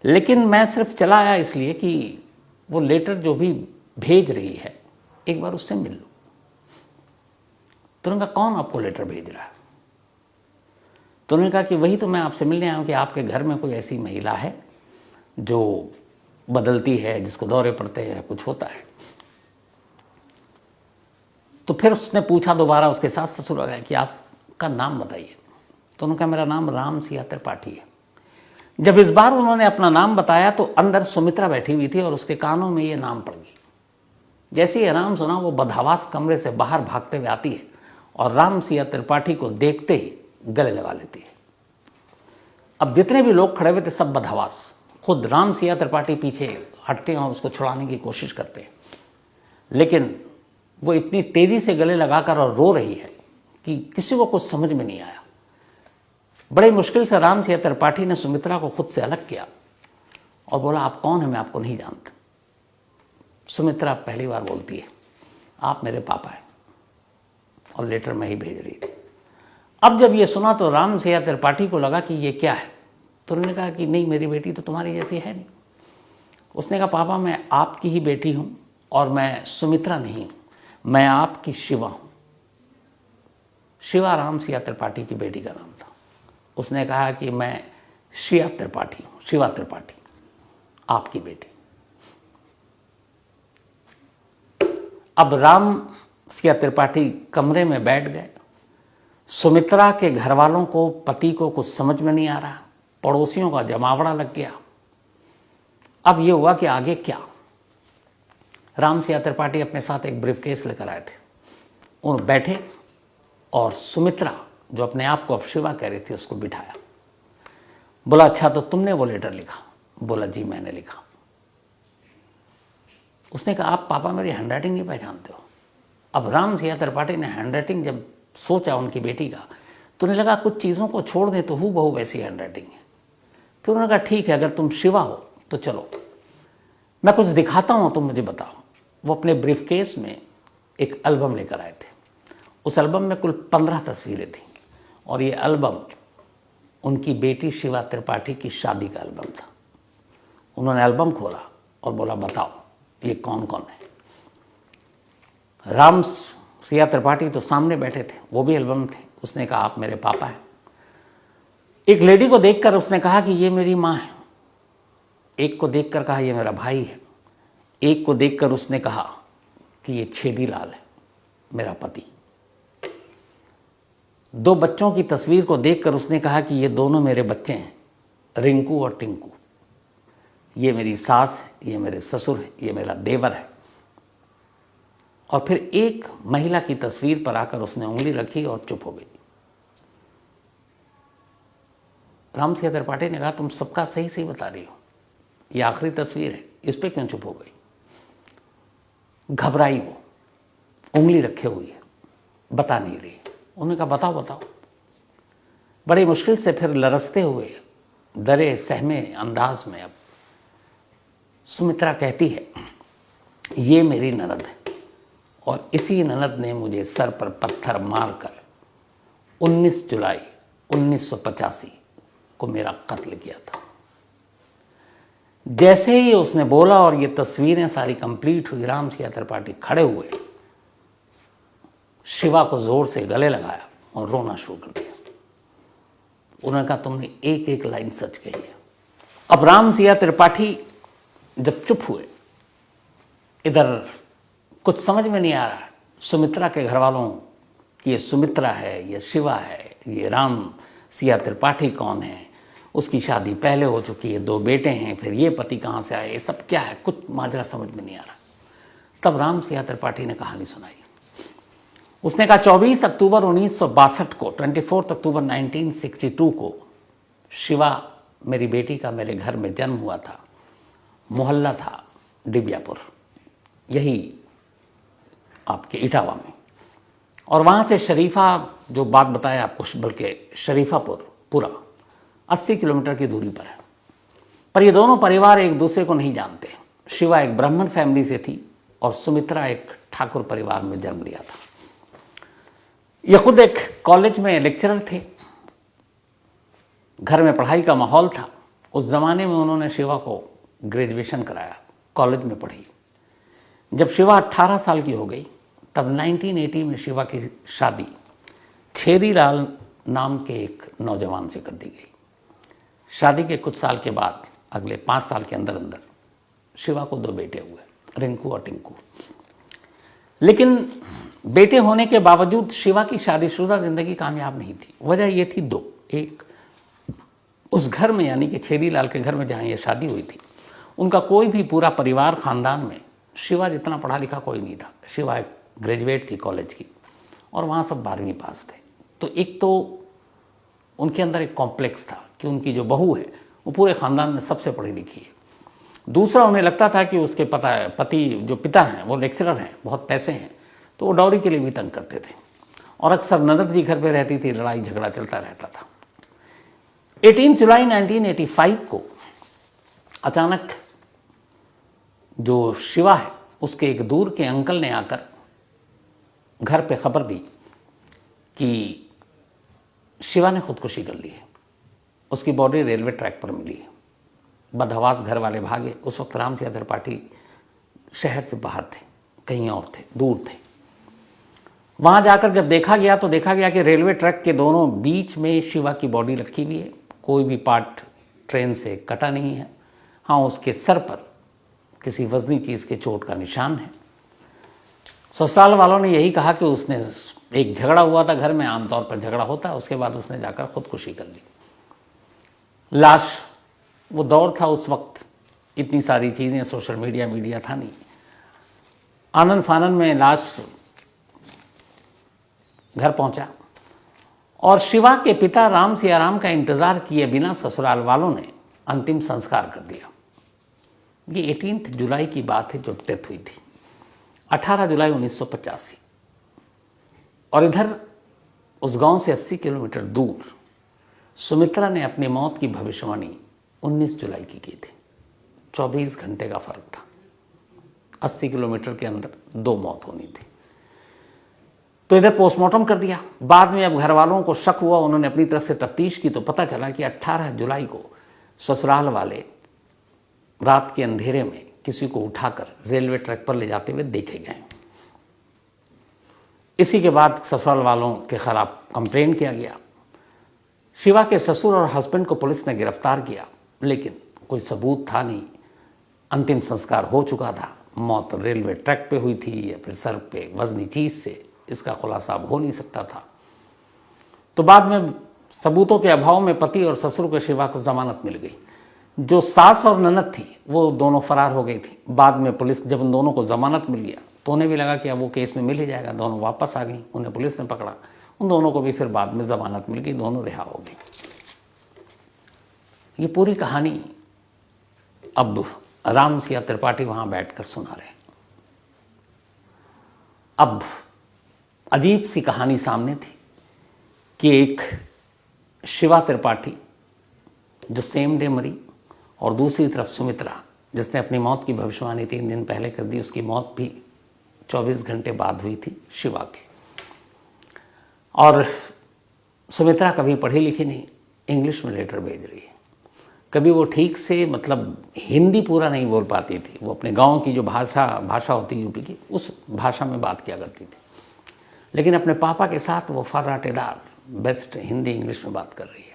लेकिन मैं सिर्फ चला आया इसलिए कि वो लेटर जो भी भेज रही है एक बार उससे मिल लूँ। तो उन्होंने कहा कौन आपको लेटर भेज रहा है। तो उन्होंने कहा कि वही तो मैं आपसे मिलने आया हूँ कि आपके घर में कोई ऐसी महिला है जो बदलती है, जिसको दौरे पड़ते हैं, कुछ होता है। तो फिर उसने पूछा दोबारा, उसके सास ससुर आ गए कि आपका नाम बताइए। तो उन्होंने कहा मेरा नाम राम सिया त्रिपाठी है। जब इस बार उन्होंने अपना नाम बताया तो अंदर सुमित्रा बैठी हुई थी और उसके कानों में ये नाम पड़ गई। जैसे ही नाम सुना वो बदहवास कमरे से बाहर भागते हुए आती है और राम सिया त्रिपाठी को देखते ही गले लगा लेती है। अब जितने भी लोग खड़े हुए थे सब बदहवास। खुद राम सिया त्रिपाठी पीछे हटते हैं और उसको छुड़ाने की कोशिश करते हैं, लेकिन वो इतनी तेजी से गले लगाकर और रो रही है कि किसी को कुछ समझ में नहीं आया। बड़े मुश्किल से राम सिया त्रिपाठी ने सुमित्रा को खुद से अलग किया और बोला आप कौन है, मैं आपको नहीं जानता। सुमित्रा पहली बार बोलती है आप मेरे पापा हैं और लेटर मैं ही भेज रही थी। अब जब ये सुना तो राम सिया त्रिपाठी को लगा कि ये क्या है। तो उन्होंने कहा कि नहीं, मेरी बेटी तो तुम्हारी जैसी है नहीं। उसने कहा पापा मैं आपकी ही बेटी हूँ और मैं सुमित्रा नहीं हूँ, मैं आपकी शिवा हूँ। शिवा राम सिया त्रिपाठी की बेटी का नाम था। उसने कहा कि मैं शिया त्रिपाठी हूँ, शिवा त्रिपाठी आपकी बेटी। अब राम सिया त्रिपाठी कमरे में बैठ गए। सुमित्रा के घर वालों को, पति को कुछ समझ में नहीं आ रहा, पड़ोसियों का जमावड़ा लग गया। अब ये हुआ कि आगे क्या। राम सिया त्रिपाठी अपने साथ एक ब्रीफकेस लेकर आए थे। उन बैठे और सुमित्रा जो अपने आप को अब शिवा कह रही थी, उसको बिठाया। बोला अच्छा तो तुमने वो लेटर लिखा? बोला जी मैंने लिखा। उसने कहा आप पापा मेरी हैंडराइटिंग नहीं पहचानते हो? अब राम सिया त्रिपाठी ने हैंडराइटिंग जब सोचा उनकी बेटी का, तो उन्हें लगा कुछ चीज़ों को छोड़ दें तो हूबहू वैसी हैंडराइटिंग है। फिर उन्होंने कहा ठीक है, अगर तुम शिवा हो तो चलो मैं कुछ दिखाता हूँ, तुम मुझे बताओ। वो अपने ब्रीफ केस में एक एल्बम लेकर आए थे। उस एल्बम में कुल 15 तस्वीरें थीं और ये एल्बम उनकी बेटी शिवा त्रिपाठी की शादी का एल्बम था। उन्होंने एल्बम खोला और बोला बताओ ये कौन कौन है? राम सिया त्रिपाठी तो सामने बैठे थे, वो भी एल्बम थे। उसने कहा आप मेरे पापा हैं। एक लेडी को देखकर उसने कहा कि ये मेरी माँ है। एक को देखकर कहा ये मेरा भाई है। एक को देखकर उसने कहा कि ये छेदी लाल है, मेरा पति। 2 बच्चों की तस्वीर को देखकर उसने कहा कि ये दोनों मेरे बच्चे हैं, रिंकू और टिंकू। ये मेरी सास है, ये मेरे ससुर है, ये मेरा देवर है। और फिर एक महिला की तस्वीर पर आकर उसने उंगली रखी और चुप हो गई। राम सिया त्रिपाठी ने कहा तुम सबका सही सही बता रही हो, ये आखिरी तस्वीर है, इस पे क्यों चुप हो गई? घबराई वो, उंगली रखे हुई है, बता नहीं रही। उन्होंने कहा बताओ बताओ। बड़ी मुश्किल से फिर लरसते हुए डरे सहमे अंदाज में अब सुमित्रा कहती है ये मेरी ननद है और इसी ननद ने मुझे सर पर पत्थर मारकर 19 जुलाई 1985 को मेरा कत्ल किया था। जैसे ही उसने बोला और ये तस्वीरें सारी कंप्लीट हुई, राम सिया त्रिपाठी खड़े हुए, शिवा को जोर से गले लगाया और रोना शुरू कर दिया। उन्होंने कहा तुमने एक एक लाइन सच कही है। अब राम सिया त्रिपाठी जब चुप हुए, इधर कुछ समझ में नहीं आ रहा सुमित्रा के घर वालों कि ये सुमित्रा है, ये शिवा है, ये राम सिया त्रिपाठी कौन है, उसकी शादी पहले हो चुकी है, 2 बेटे हैं, फिर ये पति कहाँ से आए, ये सब क्या है, कुछ माजरा समझ में नहीं आ रहा। तब राम सिया त्रिपाठी ने कहानी सुनाई। उसने कहा 24 अक्टूबर 1962 को, 24 अक्टूबर 1962 को शिवा मेरी बेटी का मेरे घर में जन्म हुआ था। मोहल्ला था डिबियापुर, यही आपके इटावा में। और वहाँ से शरीफा, जो बात बताया आपको, बल्कि शरीफापुर पूरा 80 किलोमीटर की दूरी पर है। पर ये दोनों परिवार एक दूसरे को नहीं जानते। शिवा एक ब्राह्मण फैमिली से थी और सुमित्रा एक ठाकुर परिवार में जन्म लिया था। ये खुद एक कॉलेज में लेक्चरर थे, घर में पढ़ाई का माहौल था। उस ज़माने में उन्होंने शिवा को ग्रेजुएशन कराया, कॉलेज में पढ़ी। जब शिवा 18 साल की हो गई तब 1980 में शिवा की शादी छेदी लाल नाम के एक नौजवान से कर दी गई। शादी के कुछ साल के बाद, अगले 5 साल के अंदर अंदर शिवा को 2 बेटे हुए, रिंकू और टिंकू। लेकिन बेटे होने के बावजूद शिवा की शादीशुदा जिंदगी कामयाब नहीं थी। वजह ये थी 2। एक, उस घर में यानी कि छेदी लाल के घर में जहाँ ये शादी हुई थी, उनका कोई भी पूरा परिवार खानदान में शिवा जितना पढ़ा लिखा कोई नहीं था। शिवा एक ग्रेजुएट थी कॉलेज की और वहाँ सब 12वीं पास थे। तो एक तो उनके अंदर एक कॉम्प्लेक्स था कि उनकी जो बहू है वो पूरे ख़ानदान में सबसे पढ़ी लिखी है। दूसरा, उन्हें लगता था कि उसके पति जो पिता हैं वो लेक्चरर हैं, बहुत पैसे हैं, तो वो डॉरी के लिए भी तंग करते थे और अक्सर ननद भी घर पे रहती थी, लड़ाई झगड़ा चलता रहता था। 18 जुलाई 1985 को अचानक जो शिवा है उसके एक दूर के अंकल ने आकर घर पे खबर दी कि शिवा ने खुदकुशी कर ली है। उसकी बॉडी रेलवे ट्रैक पर मिली है। बदहवास घर वाले भागे। उस वक्त राम सिया त्रिपाठी शहर से बाहर थे, कहीं और थे, दूर थे। वहाँ जाकर जब देखा गया तो देखा गया कि रेलवे ट्रैक के दोनों बीच में शिवा की बॉडी रखी हुई है। कोई भी पार्ट ट्रेन से कटा नहीं है। हाँ, उसके सर पर किसी वजनी चीज़ के चोट का निशान है। ससुराल वालों ने यही कहा कि उसने एक झगड़ा हुआ था घर में, आमतौर पर झगड़ा होता है, उसके बाद उसने जाकर खुदकुशी कर ली। लाश, वो दौर था उस वक्त, इतनी सारी चीज़ें, सोशल मीडिया था नहीं। आनन फानन में लाश घर पहुंचा और शिवा के पिता राम सियाराम का इंतजार किए बिना ससुराल वालों ने अंतिम संस्कार कर दिया। ये 18 जुलाई की बात है जब डेथ हुई थी, 18 जुलाई 1985। और इधर उस गांव से 80 किलोमीटर दूर सुमित्रा ने अपनी मौत की भविष्यवाणी 19 जुलाई की थी। 24 घंटे का फर्क था, 80 किलोमीटर के अंदर 2 मौत होनी थी। तो इधर पोस्टमार्टम कर दिया। बाद में अब घर वालों को शक हुआ, उन्होंने अपनी तरफ से तफ्तीश की तो पता चला कि 18 जुलाई को ससुराल वाले रात के अंधेरे में किसी को उठाकर रेलवे ट्रैक पर ले जाते हुए देखे गए। इसी के बाद ससुराल वालों के खिलाफ कंप्लेन किया गया। शिवा के ससुर और हस्बैंड को पुलिस ने गिरफ्तार किया, लेकिन कोई सबूत था नहीं। अंतिम संस्कार हो चुका था, मौत रेलवे ट्रैक पे हुई थी या फिर सर पे वजनी चीज से, इसका खुलासा अब हो नहीं सकता था। तो बाद में सबूतों के अभाव में पति और ससुर को शिवा को जमानत मिल गई। जो सास और ननद थी वो दोनों फरार हो गई थी। बाद में पुलिस जब उन दोनों को जमानत मिल गया तो उन्हें भी लगा कि अब वो केस में मिल ही जाएगा, दोनों वापस आ गई। उन्हें पुलिस ने पकड़ा, उन दोनों को भी फिर बाद में जमानत मिल गई, दोनों रिहा हो गए। ये पूरी कहानी अब राम सिया त्रिपाठी वहां बैठकर सुना रहे। अब अजीब सी कहानी सामने थी कि एक शिवा त्रिपाठी जो सेम डे मरी, और दूसरी तरफ सुमित्रा जिसने अपनी मौत की भविष्यवाणी 3 दिन पहले कर दी, उसकी मौत भी 24 घंटे बाद हुई थी शिवा के। और सुमित्रा कभी पढ़ी लिखी नहीं, इंग्लिश में लेटर भेज रही है। कभी वो ठीक से मतलब हिंदी पूरा नहीं बोल पाती थी, वो अपने गांव की जो भाषा होती यूपी की, उस भाषा में बात किया करती थी। लेकिन अपने पापा के साथ वो फर्राटेदार बेस्ट हिंदी इंग्लिश में बात कर रही है।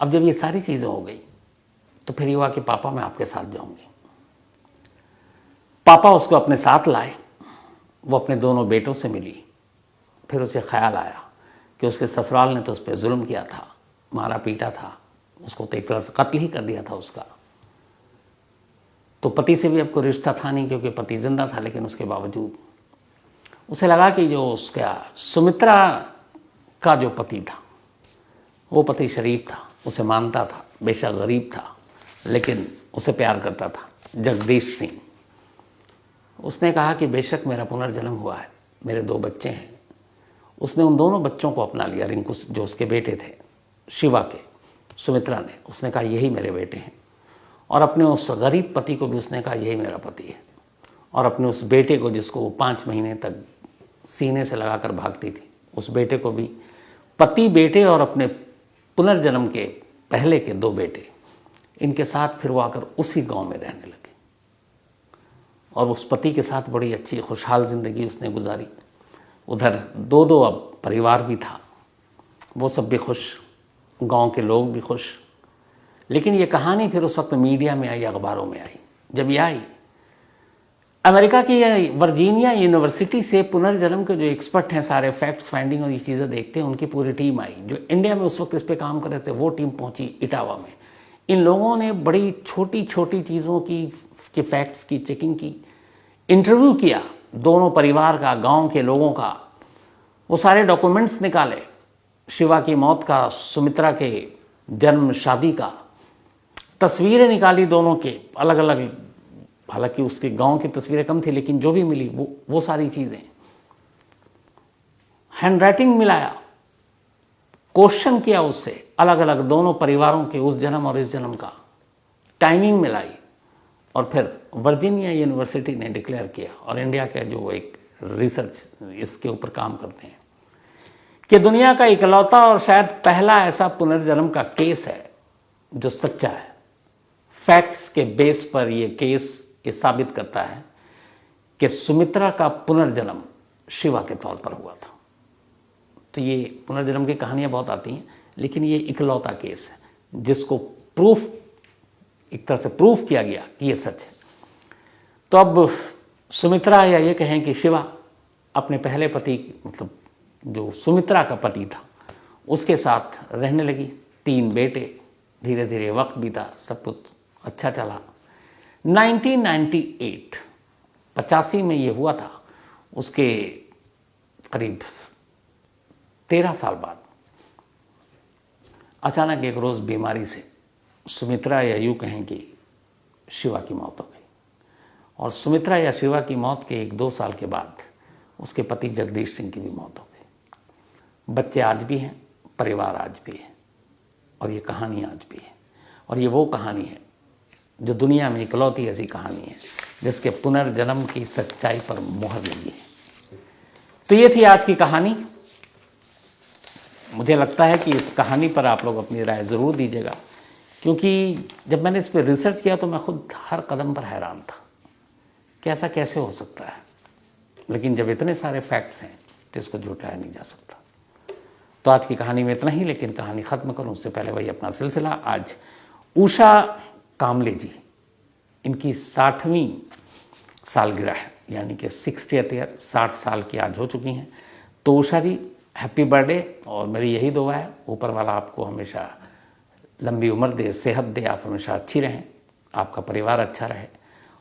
अब जब ये सारी चीज़ें हो गई तो फिर ये हुआ कि पापा मैं आपके साथ जाऊंगी। पापा उसको अपने साथ लाए, वो अपने दोनों बेटों से मिली। फिर उसे ख्याल आया कि उसके ससुराल ने तो उस पर जुल्म किया था, मारा पीटा था, उसको तो एक तरह से कत्ल ही कर दिया था उसका। तो पति से भी अब कोई रिश्ता था नहीं क्योंकि पति जिंदा था, लेकिन उसके बावजूद उसे लगा कि जो उसका सुमित्रा का जो पति था वो पति शरीफ था, उसे मानता था, बेशक गरीब था लेकिन उसे प्यार करता था, जगदीश सिंह। उसने कहा कि बेशक मेरा पुनर्जन्म हुआ है, मेरे 2 बच्चे हैं। उसने उन दोनों बच्चों को अपना लिया, रिंकू जो उसके बेटे थे शिवा के, सुमित्रा ने। उसने कहा यही मेरे बेटे हैं। और अपने उस गरीब पति को भी उसने कहा यही मेरा पति है। और अपने उस बेटे को जिसको वो 5 महीने तक सीने से लगाकर भागती थी, उस बेटे को भी, पति बेटे और अपने पुनर्जन्म के पहले के 2 बेटे, इनके साथ फिर वो आकर उसी गांव में रहने लगे। और उस पति के साथ बड़ी अच्छी खुशहाल ज़िंदगी उसने गुजारी। उधर 2 अब परिवार भी था, वो सब भी खुश, गांव के लोग भी खुश। लेकिन ये कहानी फिर उस वक्त मीडिया में आई, अखबारों में आई। जब ये आई, अमेरिका की वर्जीनिया यूनिवर्सिटी से पुनर्जन्म के जो एक्सपर्ट हैं, सारे फैक्ट्स फाइंडिंग और ये चीज़ें देखते हैं, उनकी पूरी टीम आई। जो इंडिया में उस वक्त इस पे काम कर रहे थे वो टीम पहुंची इटावा में। इन लोगों ने बड़ी छोटी छोटी चीज़ों की फैक्ट्स की चेकिंग की, इंटरव्यू किया दोनों परिवार का, गांव के लोगों का। वो सारे डॉक्यूमेंट्स निकाले, शिवा की मौत का, सुमित्रा के जन्म शादी का, तस्वीरें निकाली दोनों के अलग अलग। हालांकि उसके गांव की तस्वीरें कम थी लेकिन जो भी मिली वो सारी चीज़ें, हैंडराइटिंग मिलाया, क्वेश्चन किया उससे अलग अलग दोनों परिवारों के, उस जन्म और इस जन्म का, टाइमिंग मिलाई। और फिर वर्जीनिया यूनिवर्सिटी ने डिक्लेयर किया, और इंडिया का जो एक रिसर्च इसके ऊपर काम करते हैं, कि दुनिया का इकलौता और शायद पहला ऐसा पुनर्जन्म का केस है जो सच्चा है। फैक्ट्स के बेस पर ये केस ये साबित करता है कि सुमित्रा का पुनर्जन्म शिवा के तौर पर हुआ था। तो ये पुनर्जन्म की कहानियां बहुत आती हैं, लेकिन ये इकलौता केस है जिसको प्रूफ, एक तरह से प्रूफ किया गया कि ये सच है। तो अब सुमित्रा, या ये कहें कि शिवा, अपने पहले पति, मतलब जो सुमित्रा का पति था, उसके साथ रहने लगी। 3 बेटे, धीरे धीरे वक्त बीता, सब कुछ अच्छा चला। 1998 85 में ये हुआ था। उसके करीब 13 साल बाद अचानक एक रोज़ बीमारी से सुमित्रा या यूँ कहें कि शिवा की मौत हो गई। और सुमित्रा या शिवा की मौत के 1-2 साल के बाद उसके पति जगदीश सिंह की भी मौत हो गई। बच्चे आज भी हैं, परिवार आज भी है, और ये कहानी आज भी है। और ये वो कहानी है जो दुनिया में इकलौती ऐसी कहानी है जिसके पुनर्जन्म की सच्चाई पर मुहर लगी है। तो ये थी आज की कहानी। मुझे लगता है कि इस कहानी पर आप लोग अपनी राय ज़रूर दीजिएगा, क्योंकि जब मैंने इस पर रिसर्च किया तो मैं खुद हर कदम पर हैरान था कि ऐसा कैसे हो सकता है। लेकिन जब इतने सारे फैक्ट्स हैं तो इसको झुठाया नहीं जा सकता। तो आज की कहानी में इतना ही, लेकिन कहानी ख़त्म करूं उससे पहले वही अपना सिलसिला। आज उषा कामले जी, इनकी 60वीं सालगिरह है, यानी कि 60th ईयर, 60 साल की आज हो चुकी हैं। तो उषा जी, हैप्पी बर्थडे। और मेरी यही दुआ है, ऊपर वाला आपको हमेशा लंबी उम्र दे, सेहत दे, आप हमेशा अच्छी रहें, आपका परिवार अच्छा रहे।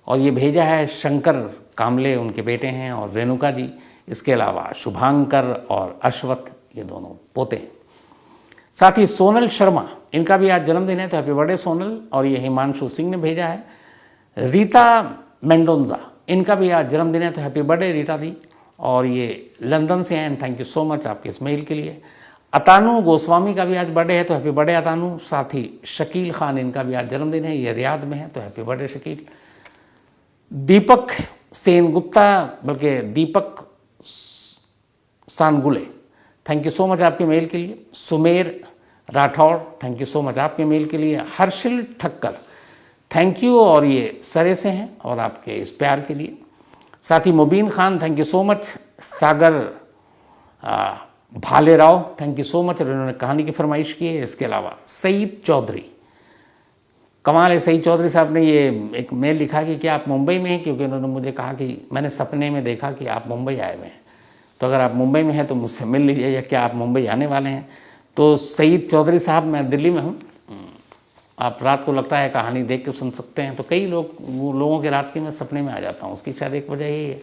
और ये भेजा है शंकर कामले, उनके बेटे हैं, और रेणुका जी, इसके अलावा शुभांकर और अश्वथ, ये दोनों पोते हैं। साथ ही सोनल शर्मा, इनका भी आज जन्मदिन है, तो हैप्पी बर्थडे सोनल। और ये हिमांशु सिंह ने भेजा है। रीता मेंडोंजा, इनका भी आज जन्मदिन है, तो हैप्पी बर्थडे रीता जी। और ये लंदन से हैं, थैंक यू सो मच आपके इस मेल के लिए। अतानु गोस्वामी का भी आज बर्थडे है, तो हैप्पी बर्थडे अतानु। साथ ही शकील खान, इनका भी आज जन्मदिन है, ये रियाद में है, तो हैप्पी बर्थडे शकील। दीपक सेन गुप्ता, बल्कि दीपक सानगुले, थैंक यू सो मच आपके मेल के लिए। Sumer Rathore, thank you so much आपके मेल के लिए। हर्षिल ठक्कर, थैंक यू, और ये सरे से हैं, और आपके इस प्यार के लिए। साथ ही Mubeen Khan, thank you so much. Sagar Bhale Rao, thank you so much, उन्होंने कहानी की फरमाइश की है। इसके अलावा सईद चौधरी, कमाल है, सईद चौधरी साहब ने ये एक मेल लिखा कि क्या आप मुंबई में हैं, क्योंकि उन्होंने मुझे कहा कि मैंने सपने में देखा कि आप मुंबई आए हुए हैं, तो अगर आप मुंबई में हैं तो मुझसे मिल लीजिए, या क्या आप मुंबई आने वाले हैं। तो सईद चौधरी साहब, मैं दिल्ली में हूँ, आप रात को लगता है कहानी देख के सुन सकते हैं। तो कई लोगों के रात के मैं सपने में आ जाता हूँ। उसकी शायद एक वजह यही है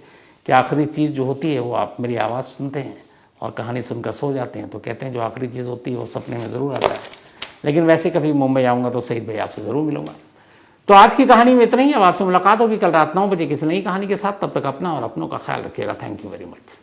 कि आखिरी चीज़ जो होती है वो आप मेरी आवाज़ सुनते हैं और कहानी सुनकर सो जाते हैं। तो कहते हैं जो आखिरी चीज़ होती है वो सपने में ज़रूर आता है। लेकिन वैसे कभी मुंबई आऊँगा तो सईद भाई आपसे ज़रूर मिलूंगा। तो आज की कहानी में इतना ही। अब आपसे मुलाकात होगी कल रात 9 बजे किसी नई कहानी के साथ। तब तक अपना और अपनों का ख्याल रखिएगा। Thank you very much.